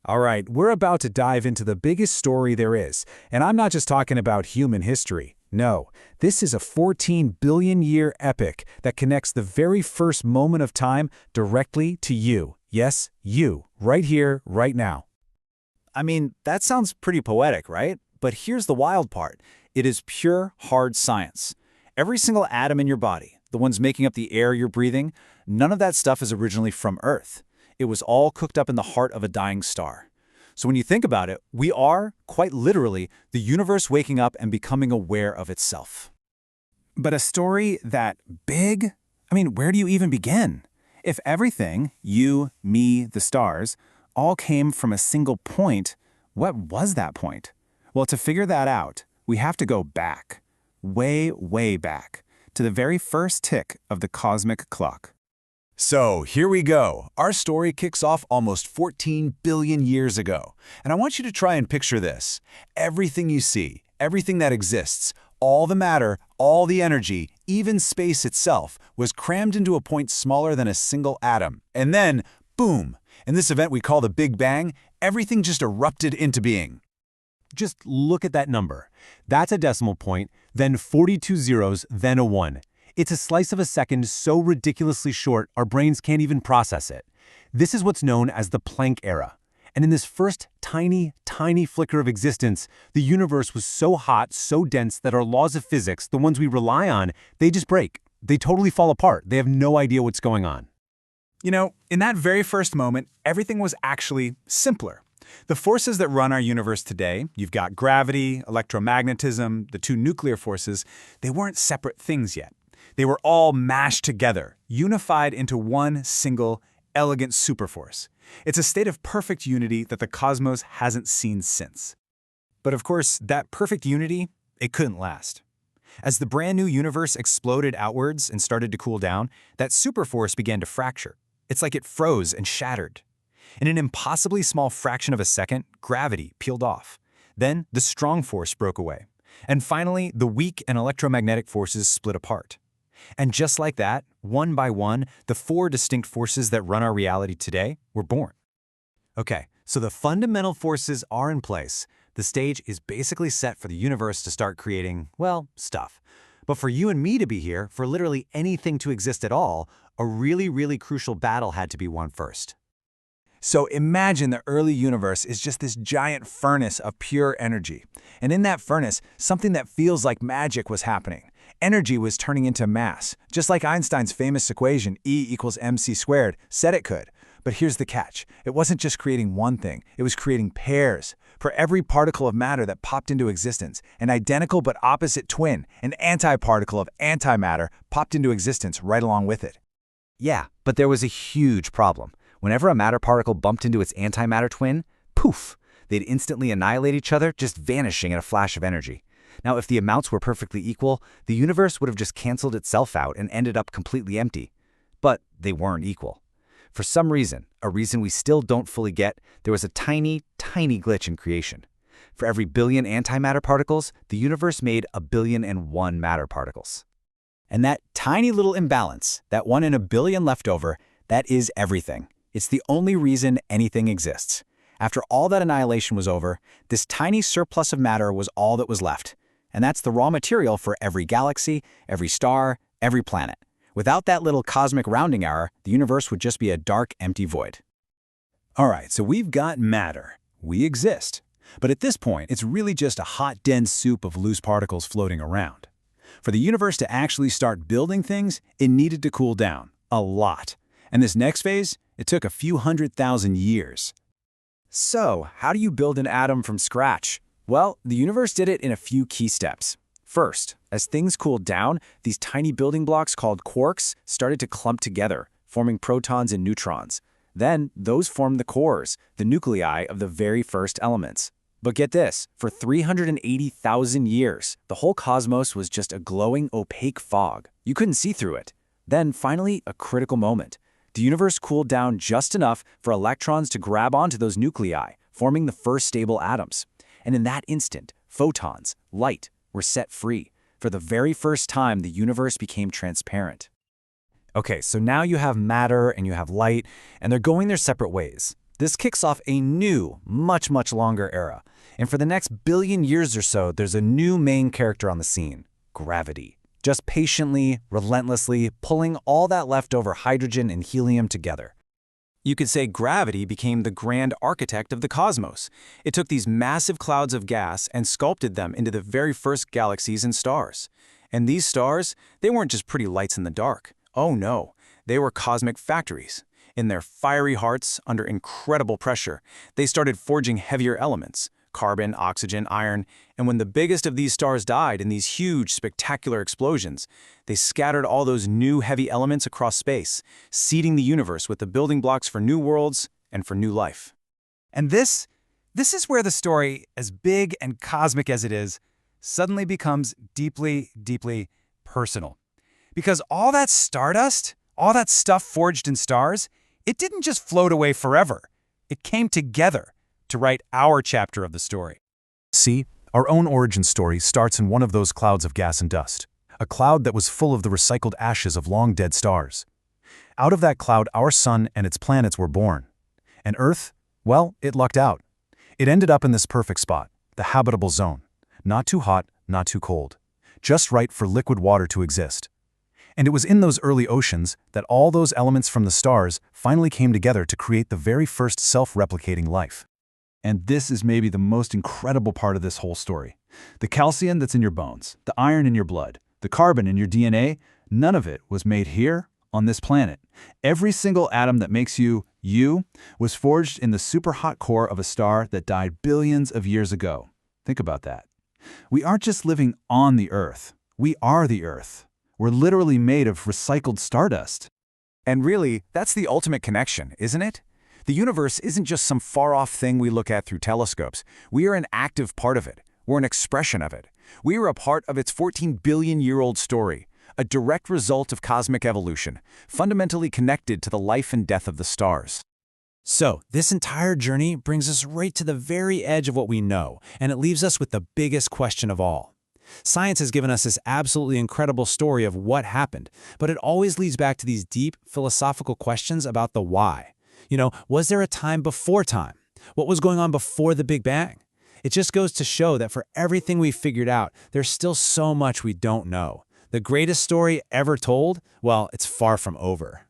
All right, we're about to dive into the biggest story there is, and I'm not just talking about human history. No, this is a 14 billion year epic that connects the very first moment of time directly to you. Yes, you, right here, right now. I mean, that sounds pretty poetic, right? But here's the wild part. It is pure, hard science. Every single atom in your body, the ones making up the air you're breathing, none of that stuff is originally from Earth. It was all cooked up in the heart of a dying star. So when you think about it, we are, quite literally, the universe waking up and becoming aware of itself. But a story that big? I mean, where do you even begin? If everything, you, me, the stars, all came from a single point, what was that point? Well, to figure that out, we have to go back, way, way back, to the very first tick of the cosmic clock. So here we go. Our story kicks off almost 14 billion years ago. And I want you to try and picture this. Everything you see, everything that exists, all the matter, all the energy, even space itself, was crammed into a point smaller than a single atom. And then, boom! In this event we call the Big Bang, everything just erupted into being. Just look at that number. That's a decimal point, then 42 zeros, then a 1. It's a slice of a second so ridiculously short our brains can't even process it. This is what's known as the Planck era. And in this first tiny, tiny flicker of existence, the universe was so hot, so dense that our laws of physics, the ones we rely on, they just break. They totally fall apart. They have no idea what's going on. You know, in that very first moment, everything was actually simpler. The forces that run our universe today, you've got gravity, electromagnetism, the two nuclear forces, they weren't separate things yet. They were all mashed together, unified into one single, elegant superforce. It's a state of perfect unity that the cosmos hasn't seen since. But of course, that perfect unity, it couldn't last. As the brand new universe exploded outwards and started to cool down, that superforce began to fracture. It's like it froze and shattered. In an impossibly small fraction of a second, gravity peeled off. Then the strong force broke away. And finally, the weak and electromagnetic forces split apart. And just like that, one by one, the four distinct forces that run our reality today were born. Okay, so the fundamental forces are in place. The stage is basically set for the universe to start creating, well, stuff. But for you and me to be here, for literally anything to exist at all, a really, really crucial battle had to be won first. So imagine the early universe is just this giant furnace of pure energy. And in that furnace, something that feels like magic was happening. Energy was turning into mass, just like Einstein's famous equation E equals mc squared said it could. But here's the catch. It wasn't just creating one thing, it was creating pairs. For every particle of matter that popped into existence, an identical but opposite twin, an antiparticle of antimatter, popped into existence right along with it. Yeah, but there was a huge problem. Whenever a matter particle bumped into its antimatter twin, poof, they'd instantly annihilate each other, just vanishing in a flash of energy. Now, if the amounts were perfectly equal, the universe would have just canceled itself out and ended up completely empty. But they weren't equal. For some reason, a reason we still don't fully get, there was a tiny, tiny glitch in creation. For every billion antimatter particles, the universe made 1,000,001 matter particles. And that tiny little imbalance, that 1 in a billion leftover, that is everything. It's the only reason anything exists. After all that annihilation was over, this tiny surplus of matter was all that was left. And that's the raw material for every galaxy, every star, every planet. Without that little cosmic rounding error, the universe would just be a dark, empty void. All right, so we've got matter. We exist. But at this point, it's really just a hot, dense soup of loose particles floating around. For the universe to actually start building things, it needed to cool down. A lot. And this next phase, it took a few 100,000 years. So, how do you build an atom from scratch? Well, the universe did it in a few key steps. First, as things cooled down, these tiny building blocks called quarks started to clump together, forming protons and neutrons. Then, those formed the cores, the nuclei of the very first elements. But get this, for 380,000 years, the whole cosmos was just a glowing, opaque fog. You couldn't see through it. Then, finally, a critical moment. The universe cooled down just enough for electrons to grab onto those nuclei, forming the first stable atoms. And in that instant, photons, light, were set free. For the very first time, the universe became transparent. Okay, so now you have matter and you have light, and they're going their separate ways. This kicks off a new, much longer era. And for the next billion years or so, there's a new main character on the scene: gravity. Just patiently, relentlessly pulling all that leftover hydrogen and helium together. You could say gravity became the grand architect of the cosmos. It took these massive clouds of gas and sculpted them into the very first galaxies and stars. And these stars, they weren't just pretty lights in the dark. Oh no, they were cosmic factories. In their fiery hearts, under incredible pressure, they started forging heavier elements: carbon, oxygen, iron, and when the biggest of these stars died in these huge, spectacular explosions, they scattered all those new heavy elements across space, seeding the universe with the building blocks for new worlds and for new life. And this is where the story, as big and cosmic as it is, suddenly becomes deeply personal. Because all that stardust, all that stuff forged in stars, it didn't just float away forever. It came together to write our chapter of the story. See, our own origin story starts in one of those clouds of gas and dust, a cloud that was full of the recycled ashes of long-dead stars. Out of that cloud, our sun and its planets were born. And Earth, well, it lucked out. It ended up in this perfect spot, the habitable zone. Not too hot, not too cold. Just right for liquid water to exist. And it was in those early oceans that all those elements from the stars finally came together to create the very first self-replicating life. And this is maybe the most incredible part of this whole story. The calcium that's in your bones, the iron in your blood, the carbon in your DNA, none of it was made here on this planet. Every single atom that makes you, was forged in the super hot core of a star that died billions of years ago. Think about that. We aren't just living on the Earth. We are the Earth. We're literally made of recycled stardust. And really, that's the ultimate connection, isn't it? The universe isn't just some far-off thing we look at through telescopes. We are an active part of it. We're an expression of it. We are a part of its 14-billion-year-old story, a direct result of cosmic evolution, fundamentally connected to the life and death of the stars. So, this entire journey brings us right to the very edge of what we know, and it leaves us with the biggest question of all. Science has given us this absolutely incredible story of what happened, but it always leads back to these deep, philosophical questions about the why. Was there a time before time? What was going on before the Big Bang? It just goes to show that for everything we've figured out, there's still so much we don't know. The greatest story ever told? Well, it's far from over.